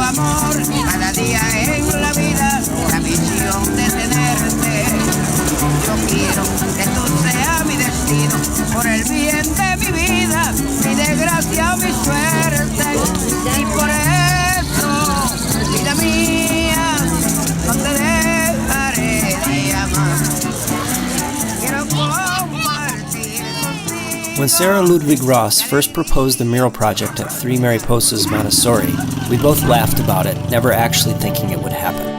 amor, cada día en la vida, la misión de tenerte. Yo quiero que tú seas mi destino, por el bien de mi vida, mi desgracia o mi suerte. Y por eso, vida mía, no te dejaré de amar. Quiero compartir contigo. When Sarah Ludwig Ross first proposed the mural project at 3 Mariposas Montessori, we both laughed about it, never actually thinking it would happen.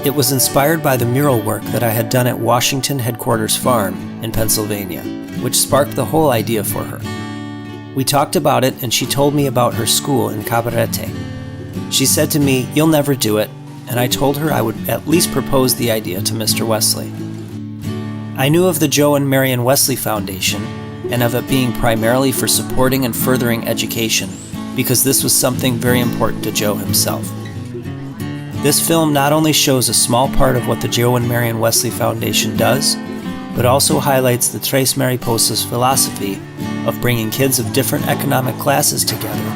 It was inspired by the mural work that I had done at Washington Headquarters Farm in Pennsylvania, which sparked the whole idea for her. We talked about it and she told me about her school in Cabarete. She said to me, "You'll never do it," and I told her I would at least propose the idea to Mr. Wesley. I knew of the Joe and Marion Wesley Foundation and of it being primarily for supporting and furthering education because this was something very important to Joe himself. This film not only shows a small part of what the Joe and Marion Wesley Foundation does, but also highlights the Tres Mariposas philosophy of bringing kids of different economic classes together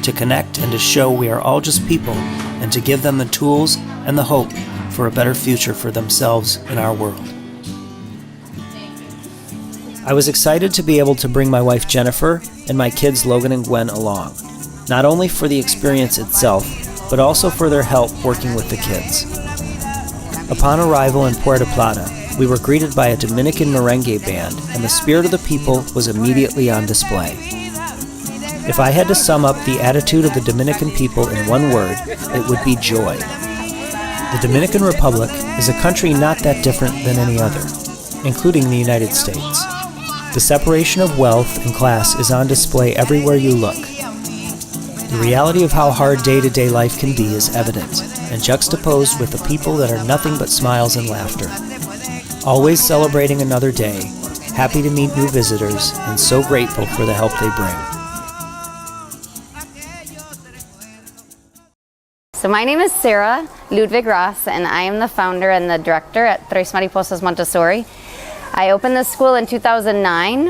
to connect and to show we are all just people and to give them the tools and the hope for a better future for themselves and our world. I was excited to be able to bring my wife Jennifer and my kids Logan and Gwen along, not only for the experience itself, but also for their help working with the kids. Upon arrival in Puerto Plata, we were greeted by a Dominican merengue band, and the spirit of the people was immediately on display. If I had to sum up the attitude of the Dominican people in one word, it would be joy. The Dominican Republic is a country not that different than any other, including the United States. The separation of wealth and class is on display everywhere you look. The reality of how hard day-to-day life can be is evident, and juxtaposed with the people that are nothing but smiles and laughter. Always celebrating another day, happy to meet new visitors, and so grateful for the help they bring. So my name is Sarah Ludwig Ross, and I am the founder and the director at Tres Mariposas Montessori. I opened this school in 2009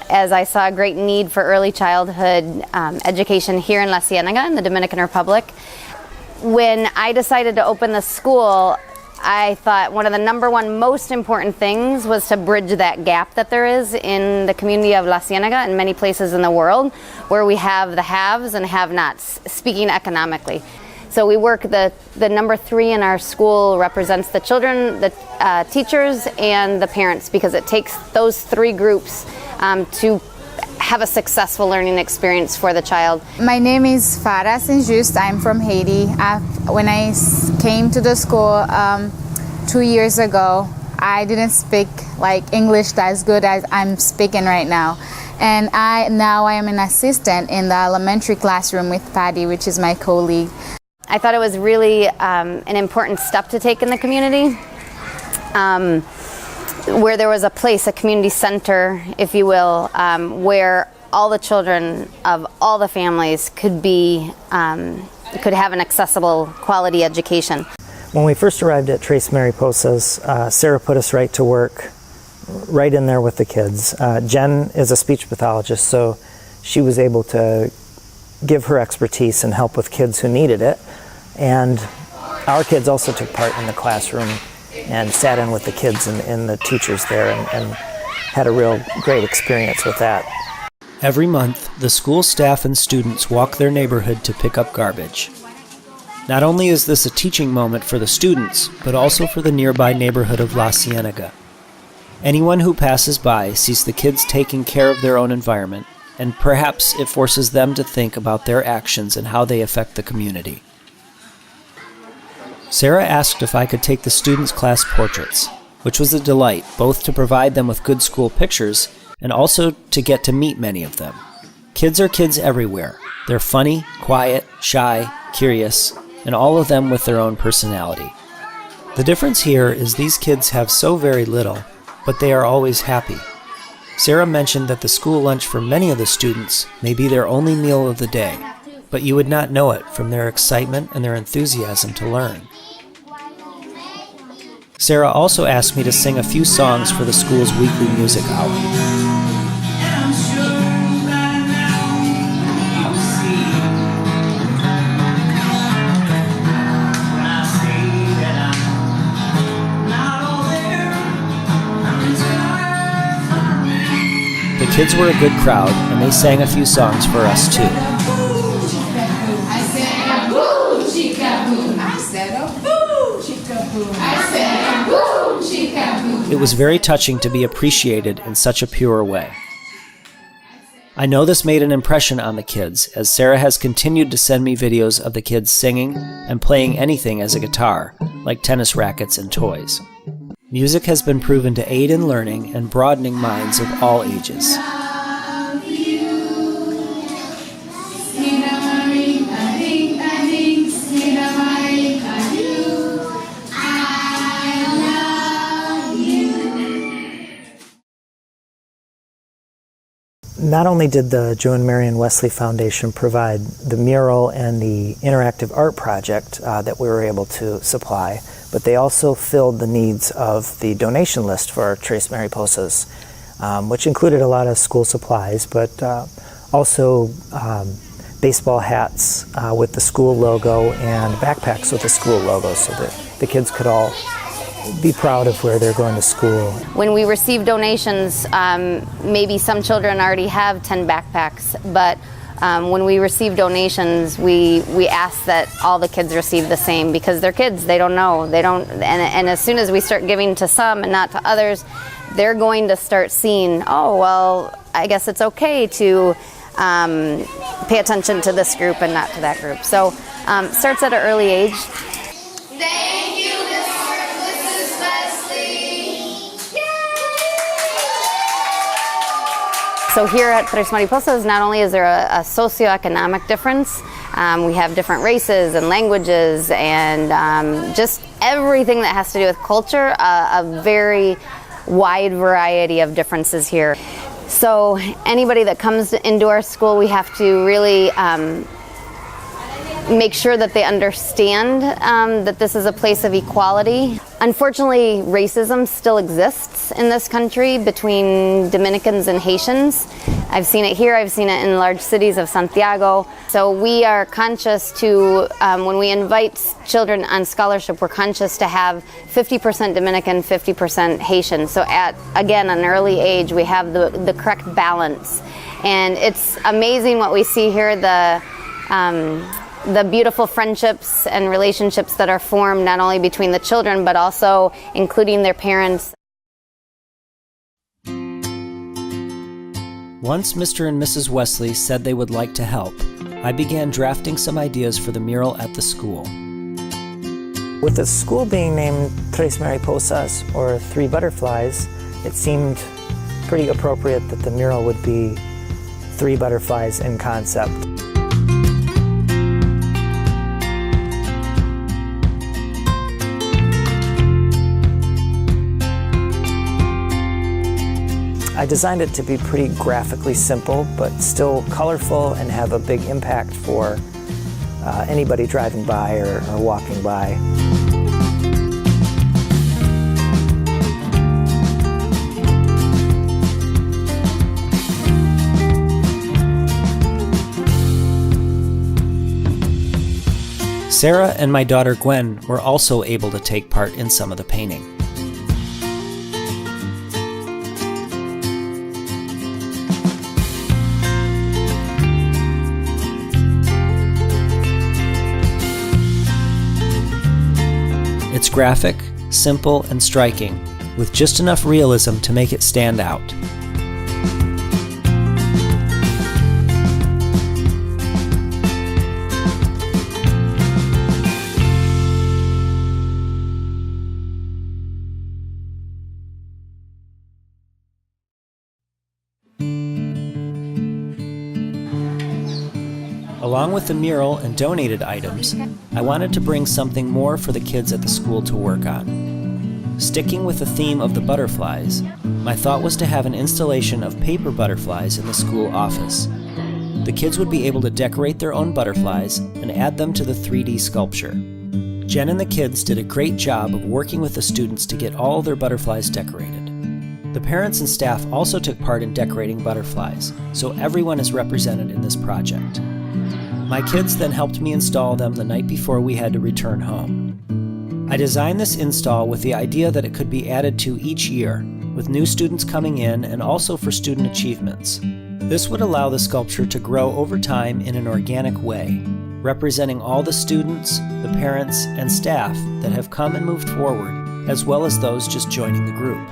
as I saw a great need for early childhood education here in La Cienega in the Dominican Republic. When I decided to open the school, I thought one of the number one most important things was to bridge that gap that there is in the community of La Cienega and many places in the world where we have the haves and have-nots, speaking economically. So we work, the number 3 in our school represents the children, the teachers, and the parents, because it takes those 3 groups to have a successful learning experience for the child. My name is Farah Saint-Just. I'm from Haiti. When I came to the school 2 years ago, I didn't speak like English as good as I'm speaking right now. And now I am an assistant in the elementary classroom with Patty, which is my colleague. I thought it was really an important step to take in the community, where there was a place, a community center, if you will, where all the children of all the families could have an accessible quality education. When we first arrived at Tres Mariposas, Sarah put us right to work, right in there with the kids. Jen is a speech pathologist, so she was able to give her expertise and help with kids who needed it. And our kids also took part in the classroom and sat in with the kids and the teachers there and had a real great experience with that. Every month, the school staff and students walk their neighborhood to pick up garbage. Not only is this a teaching moment for the students, but also for the nearby neighborhood of La Cienega. Anyone who passes by sees the kids taking care of their own environment, and perhaps it forces them to think about their actions and how they affect the community. Sarah asked if I could take the students' class portraits, which was a delight, both to provide them with good school pictures and also to get to meet many of them. Kids are kids everywhere. They're funny, quiet, shy, curious, and all of them with their own personality. The difference here is these kids have so very little, but they are always happy. Sarah mentioned that the school lunch for many of the students may be their only meal of the day, but you would not know it from their excitement and their enthusiasm to learn. Sarah also asked me to sing a few songs for the school's weekly music hour. The kids were a good crowd, and they sang a few songs for us too. I said, boo, chica, boo. I said, boo, chica, boo. I said, boo, chica, boo. It was very touching to be appreciated in such a pure way. I know this made an impression on the kids, as Sarah has continued to send me videos of the kids singing and playing anything as a guitar, like tennis rackets and toys. Music has been proven to aid in learning and broadening minds of all ages. Not only did the Joe and Marion Wesley Foundation provide the mural and the interactive art project that we were able to supply, but they also filled the needs of the donation list for Tres Mariposas, which included a lot of school supplies, but also baseball hats with the school logo and backpacks with the school logo so that the kids could all be proud of where they're going to school. When we receive donations, maybe some children already have 10 backpacks, but when we receive donations, we ask that all the kids receive the same, because they're kids, they don't know, and as soon as we start giving to some and not to others, they're going to start seeing, oh, well, I guess it's okay to pay attention to this group and not to that group. So starts at an early age. Thank you, Mrs. Wesley. So here at Tres Mariposas, not only is there a socioeconomic difference, we have different races and languages and just everything that has to do with culture, a very wide variety of differences here. So anybody that comes into our school, we have to really make sure that they understand that this is a place of equality. Unfortunately, racism still exists in this country between Dominicans and Haitians. I've seen it here, I've seen it in large cities of Santiago. So we are conscious to, when we invite children on scholarship, we're conscious to have 50% Dominican, 50% Haitian. So at, again, an early age, we have the correct balance. And it's amazing what we see here, the beautiful friendships and relationships that are formed not only between the children but also including their parents. Once Mr. and Mrs. Wesley said they would like to help, I began drafting some ideas for the mural at the school. With the school being named Tres Mariposas, or Three Butterflies, it seemed pretty appropriate that the mural would be three butterflies in concept. I designed it to be pretty graphically simple, but still colorful and have a big impact for anybody driving by or walking by. Sarah and my daughter Gwen were also able to take part in some of the painting. It's graphic, simple, and striking, with just enough realism to make it stand out. Along with the mural and donated items, I wanted to bring something more for the kids at the school to work on. Sticking with the theme of the butterflies, my thought was to have an installation of paper butterflies in the school office. The kids would be able to decorate their own butterflies and add them to the 3D sculpture. Jen and the kids did a great job of working with the students to get all their butterflies decorated. The parents and staff also took part in decorating butterflies, so everyone is represented in this project. My kids then helped me install them the night before we had to return home. I designed this install with the idea that it could be added to each year, with new students coming in and also for student achievements. This would allow the sculpture to grow over time in an organic way, representing all the students, the parents, and staff that have come and moved forward, as well as those just joining the group.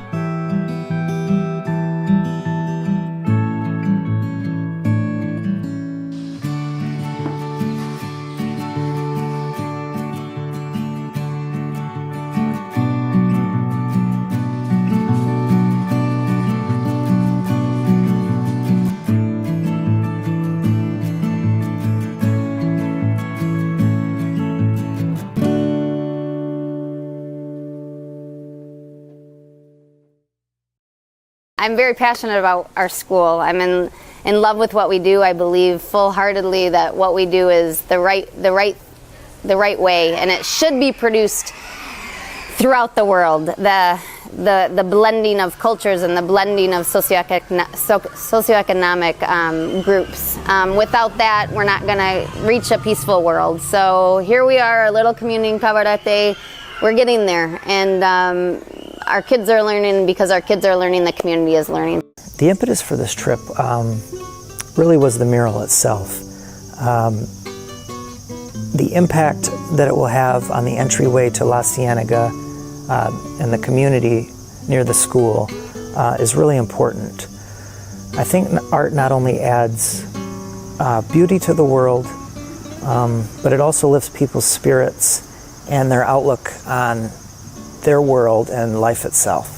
I'm very passionate about our school. I'm in love with what we do. I believe full-heartedly that what we do is the right way, and it should be produced throughout the world. The blending of cultures and the blending of socioeconomic groups. Without that, we're not going to reach a peaceful world. So here we are, a little community in Cabarete. We're getting there, and our kids are learning. Because our kids are learning, the community is learning. The impetus for this trip really was the mural itself. The impact that it will have on the entryway to La Cienega and the community near the school is really important. I think art not only adds beauty to the world, but it also lifts people's spirits and their outlook on their world and life itself.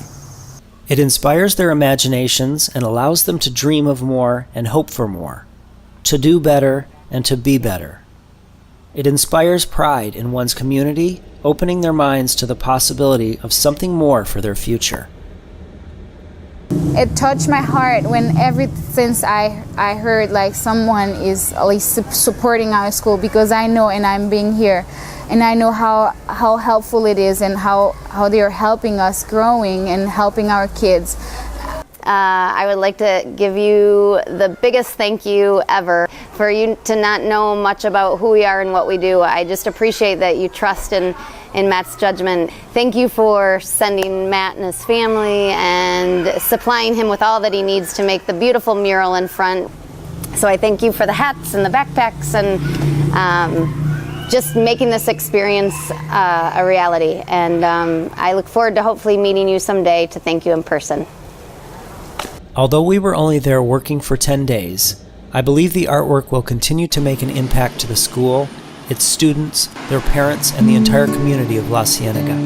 It inspires their imaginations and allows them to dream of more and hope for more, to do better and to be better. It inspires pride in one's community, opening their minds to the possibility of something more for their future. It touched my heart when since I heard like someone is at least supporting our school, because I know, and I'm being here, and I know how helpful it is and how they are helping us growing and helping our kids. I would like to give you the biggest thank you ever for you to not know much about who we are and what we do. I just appreciate that you trust in Matt's judgment. Thank you for sending Matt and his family and supplying him with all that he needs to make the beautiful mural in front. So I thank you for the hats and the backpacks and just making this experience a reality. And I look forward to hopefully meeting you someday to thank you in person. Although we were only there working for 10 days, I believe the artwork will continue to make an impact to the school, its students, their parents, and the entire community of La Cienega.